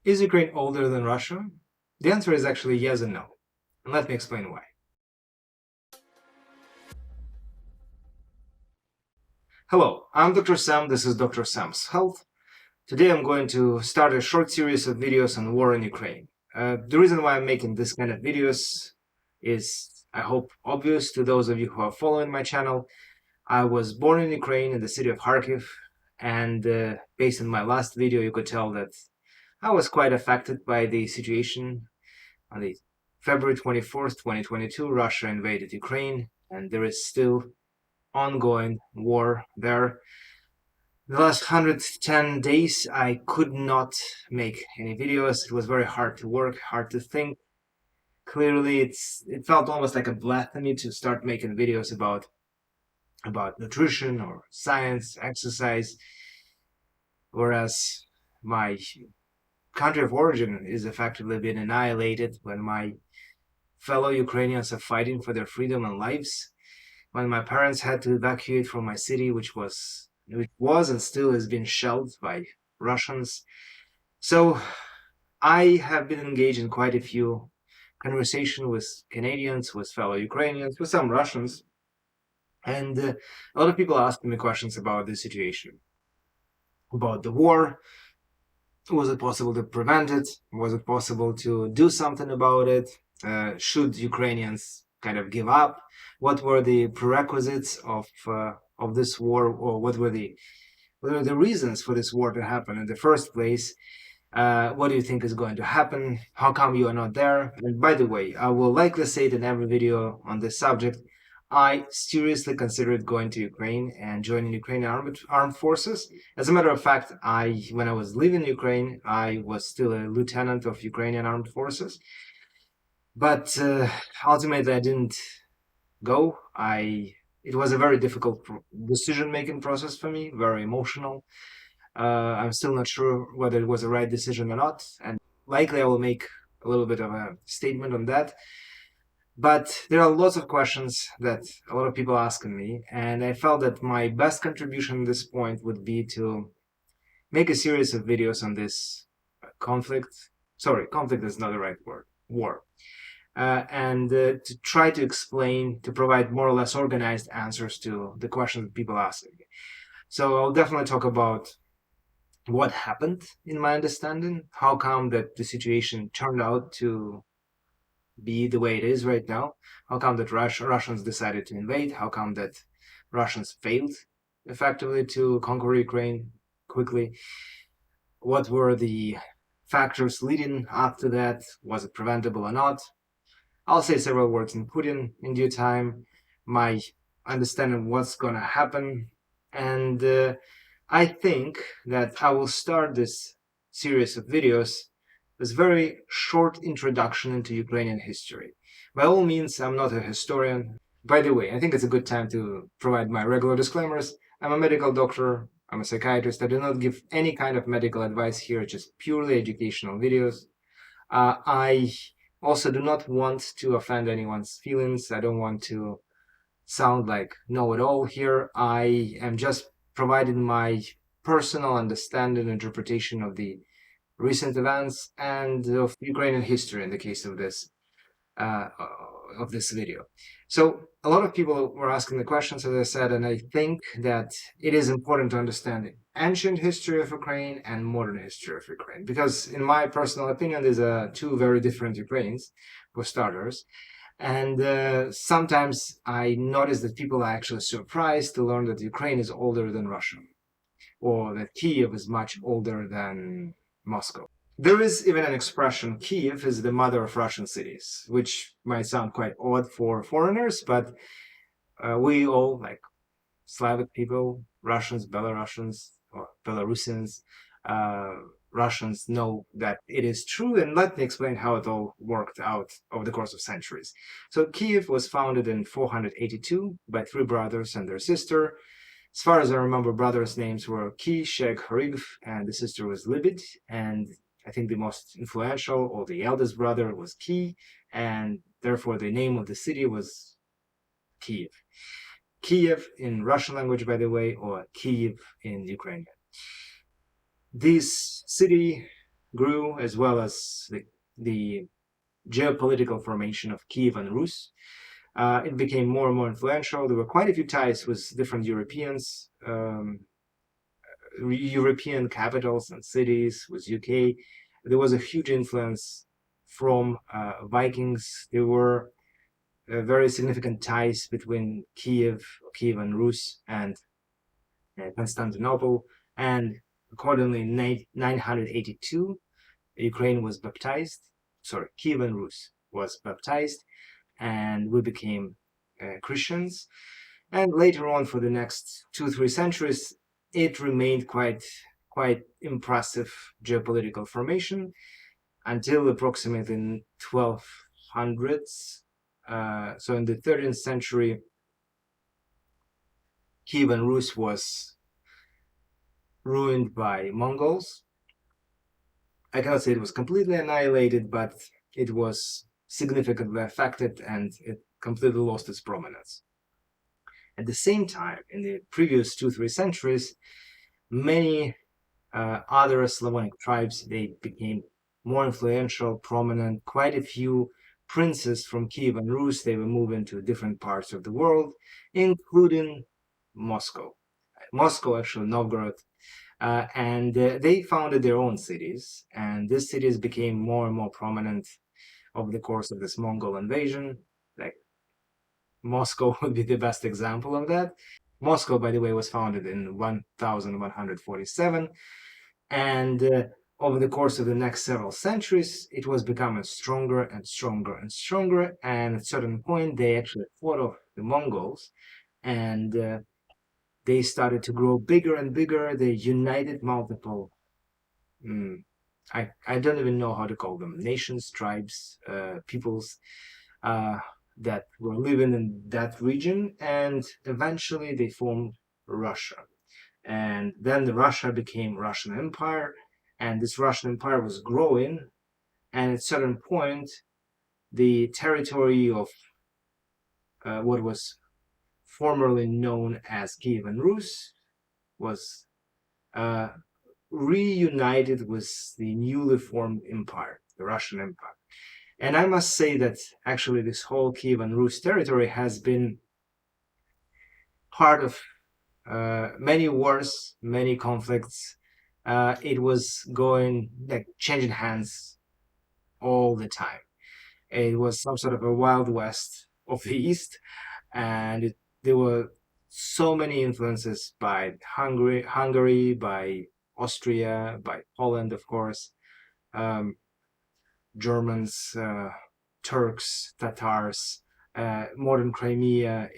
Is Ukraine older than Russia? The answer is actually yes and no, and let me explain why. Hello, I'm Dr. Sam, this is Dr. Sam's Health. Today I'm going to start a short series of videos on war in Ukraine. The reason why I'm making this kind of videos is, I hope, obvious to those of you who are following my channel. I was born in Ukraine in the city of Kharkiv, and based on my last video you could tell that I was quite affected by the situation. On the February 24th, 2022, Russia invaded Ukraine, and there is still ongoing war there. The last 110 days I could not make any videos. It was very hard to work, hard to think. Clearly it felt almost like a blasphemy to start making videos about nutrition or science, exercise, whereas my country of origin is effectively being annihilated when my fellow Ukrainians are fighting for their freedom and lives, when my parents had to evacuate from my city, which was and still is being shelled by Russians. So I have been engaged in quite a few conversations with Canadians, with fellow Ukrainians, with some Russians, and a lot of people asking me questions about the situation, about the war. Was it possible to prevent it? Was it possible to do something about it? Should Ukrainians kind of give up? What were the prerequisites of this war, or what were the reasons for this war to happen in the first place? What do you think is going to happen? How come you are not there? And by the way, I will likely say it in every video on this subject. I seriously considered going to Ukraine and joining Ukrainian Armed Forces. As a matter of fact, when I was leaving Ukraine, I was still a lieutenant of Ukrainian Armed Forces. But ultimately, I didn't go. It was a very difficult decision-making process for me, very emotional. I'm still not sure whether it was the right decision or not, and likely I will make a little bit of a statement on that. But there are lots of questions that a lot of people asking me, and I felt that my best contribution at this point would be to make a series of videos on this conflict. Sorry, conflict is not the right word. War. And to try to explain, to provide more or less organized answers to the questions that people ask me. So I'll definitely talk about what happened in my understanding, how come that the situation turned out to be the way it is right now, how come that Russians decided to invade, how come that Russians failed effectively to conquer Ukraine quickly, what were the factors leading up to that, was it preventable or not. I'll say several words in Putin in due time, my understanding of what's going to happen, and I think that I will start this series of videos with a very short introduction into Ukrainian history. By all means, I'm not a historian. By the way, I think it's a good time to provide my regular disclaimers. I'm a medical doctor, I'm a psychiatrist. I do not give any kind of medical advice here, just purely educational videos. I also do not want to offend anyone's feelings. I don't want to sound like know-it-all here. I am just providing my personal understanding and interpretation of the recent events and of Ukrainian history in the case of uh, this video. So a lot of people were asking the questions, as I said, and I think that it is important to understand the ancient history of Ukraine and modern history of Ukraine, because in my personal opinion, these are two very different Ukraines, for starters. And sometimes I notice that people are actually surprised to learn that Ukraine is older than Russia, or that Kiev is much older than Moscow. There is even an expression, Kiev is the mother of Russian cities, which might sound quite odd for foreigners, but we all, like Slavic people, Russians, Belarusians, or Belarusians, uh, Russians know that it is true, and let me explain how it all worked out over the course of centuries. So Kiev was founded in 482 by three brothers and their sister. As far as I remember, brothers' names were Ki, Shek, Horigv, and the sister was Libid, and I think the most influential, or the eldest brother, was Ki, and therefore the name of the city was Kiev. Kiev in Russian language, by the way, or Kiev in Ukrainian. This city grew, as well as the geopolitical formation of Kiev and Rus. It became more and more influential. There were quite a few ties with different European capitals and cities, with UK. There was a huge influence from Vikings. There were very significant ties between Kiev and Rus and Constantinople. And accordingly, in 982, Ukraine was baptized. Sorry, Kiev and Rus was baptized, and we became Christians. And later on, for the next 2-3 centuries, it remained quite impressive geopolitical formation until approximately 1200s. So in the 13th century, Kiev and Rus was ruined by Mongols. I cannot say it was completely annihilated, but it was significantly affected and it completely lost its prominence. At the same time, in the previous 2-3 centuries, many other Slavonic tribes, they became more influential, prominent. Quite a few princes from Kiev and Rus, they were moving to different parts of the world, including Moscow. Moscow, actually, Novgorod. And they founded their own cities, and these cities became more and more prominent over the course of this Mongol invasion. Like Moscow would be the best example of that. Moscow, by the way, was founded in 1147, and over the course of the next several centuries, it was becoming stronger and stronger and stronger. And at a certain point, they actually fought off the Mongols, and they started to grow bigger and bigger. They united multiple, I don't even know how to call them, nations, tribes, peoples that were living in that region, and eventually they formed Russia. And then the Russia became Russian Empire, and this Russian Empire was growing, and at a certain point, the territory of what was formerly known as Kiev and Rus was reunited with the newly formed empire, the Russian Empire. And I must say that actually this whole Kiev and Rus territory has been part of many wars, many conflicts. It was going, like, changing hands all the time. It was some sort of a Wild West of the East, and there were so many influences by Hungary, by Austria, by Poland, of course, Germans, Turks, Tatars. Modern Crimea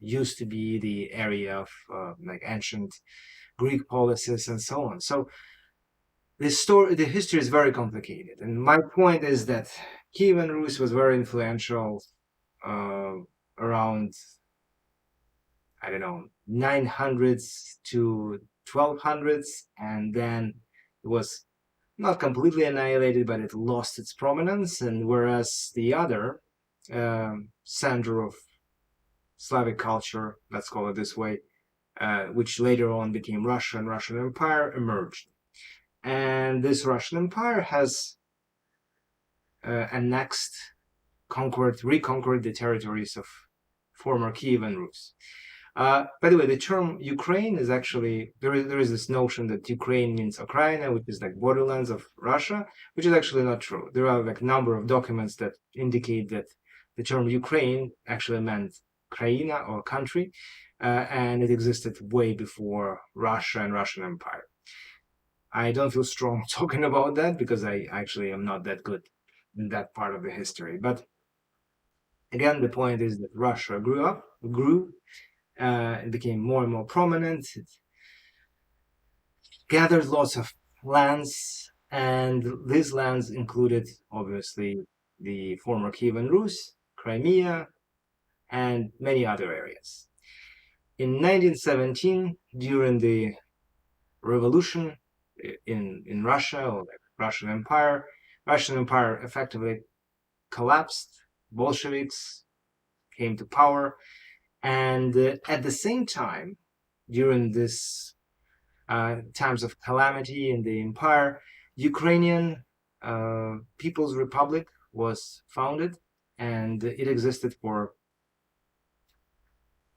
used to be the area of like ancient Greek policies and so on. So the history is very complicated, and my point is that Kiev and Rus was very influential around, I don't know, 900s to 1200s, and then it was not completely annihilated, but it lost its prominence. And whereas the other center of Slavic culture, let's call it this way, which later on became Russia and Russian Empire, emerged. And this Russian Empire has reconquered the territories of former Kiev and Rus. By the way, the term Ukraine is actually, there is this notion that Ukraine means Ukraine, which is like borderlands of Russia, which is actually not true. There are like a number of documents that indicate that the term Ukraine actually meant Kraina, or country, and it existed way before Russia and Russian Empire. I don't feel strong talking about that because I actually am not that good in that part of the history. But again, the point is that Russia grew, it became more and more prominent. It gathered lots of lands, and these lands included, obviously, the former Kiev and Rus, Crimea, and many other areas. In 1917, during the revolution in Russia, or the Russian Empire effectively collapsed. Bolsheviks came to power, and at the same time, during this times of calamity in the empire, Ukrainian People's Republic was founded, and it existed for,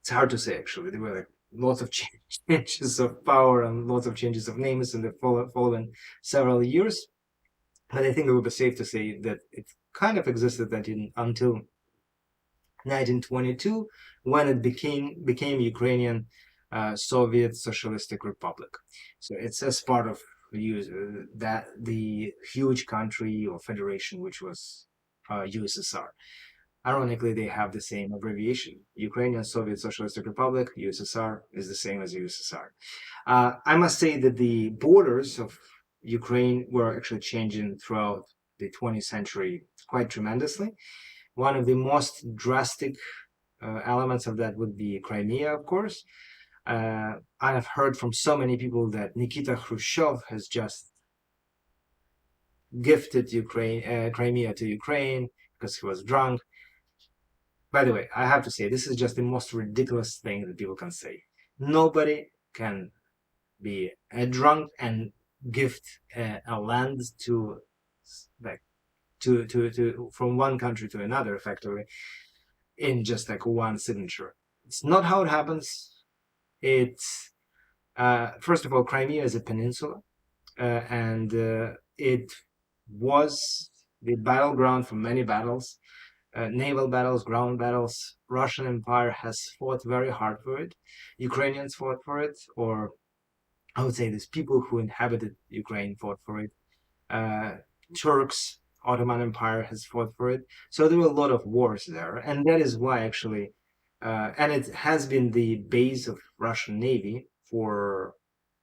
it's hard to say actually. There were like lots of changes of power and lots of changes of names in the following several years. But I think it would be safe to say that it kind of existed until 1922, when it became Ukrainian Soviet Socialistic Republic. So it's as part of that the huge country or federation which was USSR. Ironically, they have the same abbreviation. Ukrainian Soviet Socialistic Republic, USSR, is the same as USSR. I must say that the borders of Ukraine were actually changing throughout the 20th century quite tremendously. One of the most drastic elements of that would be Crimea, of course. I have heard from so many people that Nikita Khrushchev has just gifted Crimea to Ukraine because he was drunk. By the way, I have to say, this is just the most ridiculous thing that people can say. Nobody can be a drunk and gift a land to, like, from one country to another, effectively, in just like one signature. It's not how it happens. It's first of all, Crimea is a peninsula, and it was the battleground for many battles. Naval battles, ground battles. Russian Empire has fought very hard for it. Ukrainians fought for it, or I would say these people who inhabited Ukraine fought for it. Turks, Ottoman Empire has fought for it. So there were a lot of wars there, and that is why actually, and it has been the base of Russian Navy for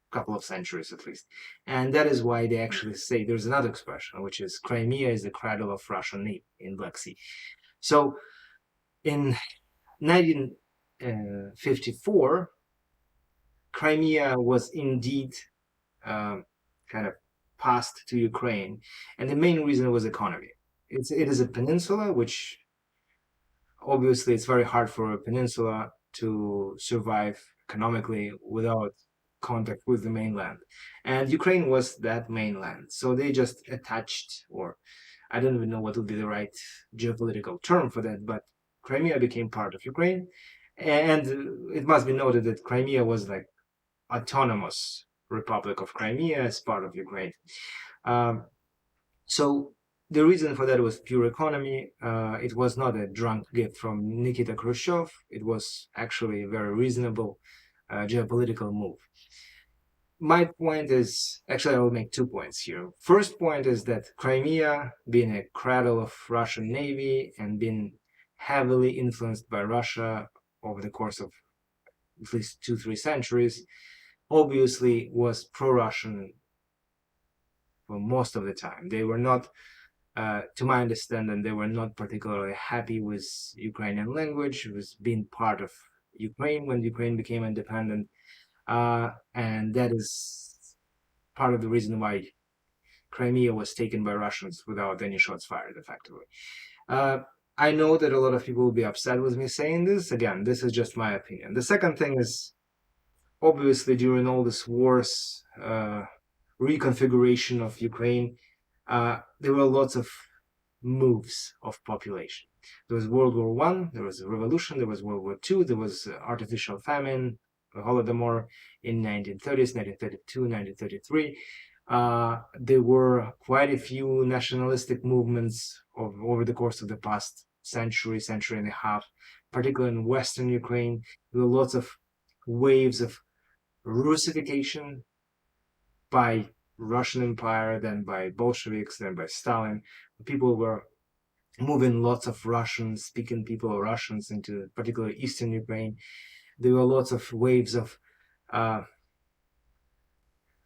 a couple of centuries at least. And that is why they actually say there's another expression, which is Crimea is the cradle of Russian Navy in Black Sea. So in 1954, Crimea was indeed kind of passed to Ukraine, and the main reason was economy. It is a peninsula, which obviously it's very hard for a peninsula to survive economically without contact with the mainland, and Ukraine was that mainland. So they just attached, or I don't even know what would be the right geopolitical term for that, but Crimea became part of Ukraine. And it must be noted that Crimea was like autonomous Republic of Crimea as part of Ukraine. So the reason for that was pure economy. It was not a drunk gift from Nikita Khrushchev. It was actually a very reasonable geopolitical move. My point is, actually, I will make 2 points here. First point is that Crimea, being a cradle of Russian Navy and being heavily influenced by Russia over the course of at least 2-3 centuries, obviously was pro-Russian for most of the time. They were not, to my understanding, they were not particularly happy with Ukrainian language, with being part of Ukraine when Ukraine became independent. And that is part of the reason why Crimea was taken by Russians without any shots fired, effectively. I know that a lot of people will be upset with me saying this. Again, this is just my opinion. The second thing is, obviously, during all this wars, reconfiguration of Ukraine, there were lots of moves of population. There was World War I, there was a revolution, there was World War II, there was artificial famine, Holodomor in 1930s, 1932, 1933. There were quite a few nationalistic movements over the course of the past century and a half, particularly in Western Ukraine. There were lots of waves of Russification by Russian Empire, then by Bolsheviks, then by Stalin. People were moving lots of Russian-speaking people, Russians, into particularly Eastern Ukraine. There were lots of waves of, I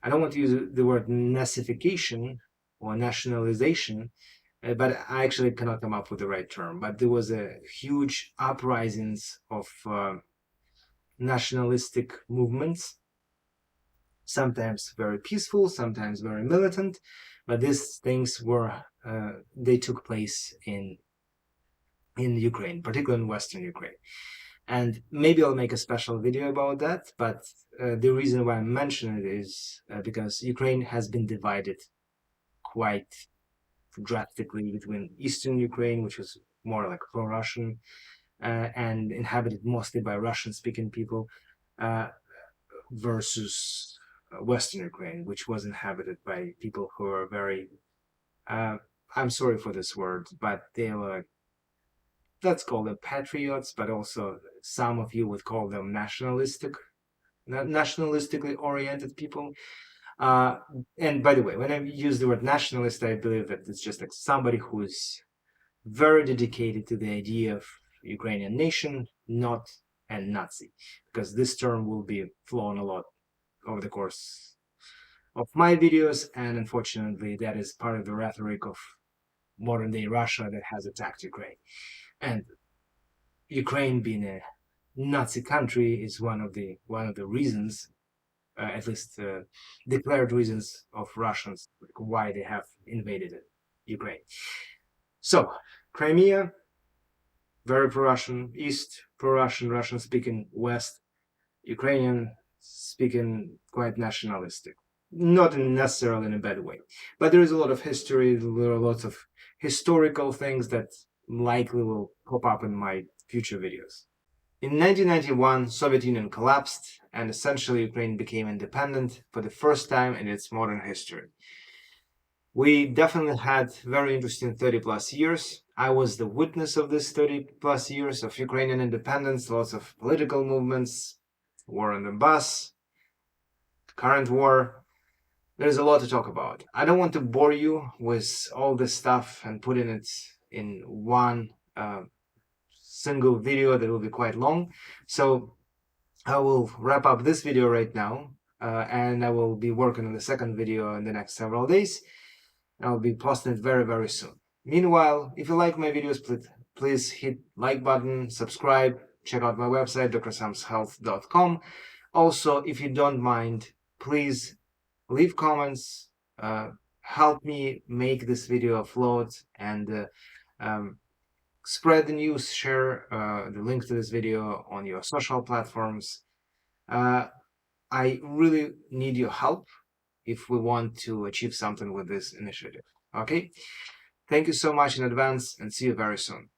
don't want to use the word nazification or nationalization, but I actually cannot come up with the right term. But there was a huge uprisings of nationalistic movements, sometimes very peaceful, sometimes very militant, but these things were, they took place in Ukraine, particularly in Western Ukraine. And maybe I'll make a special video about that, but the reason why I'm mentioning it is because Ukraine has been divided quite drastically between Eastern Ukraine, which was more like pro-Russian and inhabited mostly by Russian-speaking people, versus Western Ukraine, which was inhabited by people who are very, I'm sorry for this word, but they were, let's call them patriots, but also some of you would call them nationalistically oriented people. Uh, and by the way, when I use the word nationalist, I believe that it's just like somebody who is very dedicated to the idea of Ukrainian nation, not a Nazi, because this term will be flown a lot over the course of my videos, and unfortunately, that is part of the rhetoric of modern day Russia that has attacked Ukraine. And Ukraine being a Nazi country is one of the reasons, at least declared reasons of Russians, like why they have invaded Ukraine. So, Crimea, very pro-Russian, East, pro-Russian, Russian-speaking, West, Ukrainian-speaking, quite nationalistic. Not necessarily in a bad way, but there is a lot of history, there are lots of historical things that likely will pop up in my future videos. In 1991, Soviet Union collapsed, and essentially Ukraine became independent for the first time in its modern history. We definitely had very interesting 30 plus years. I was the witness of this 30 plus years of Ukrainian independence, lots of political movements, war on the bus, current war. There's a lot to talk about. I don't want to bore you with all this stuff and putting it in one single video that will be quite long. So I will wrap up this video right now, and I will be working on the second video in the next several days. I'll be posting it very, very soon. Meanwhile, if you like my videos, please hit like button, subscribe, check out my website, drsamshealth.com. Also, if you don't mind, please leave comments, help me make this video upload, and spread the news, share the link to this video on your social platforms. I really need your help if we want to achieve something with this initiative. Okay? Thank you so much in advance, and see you very soon.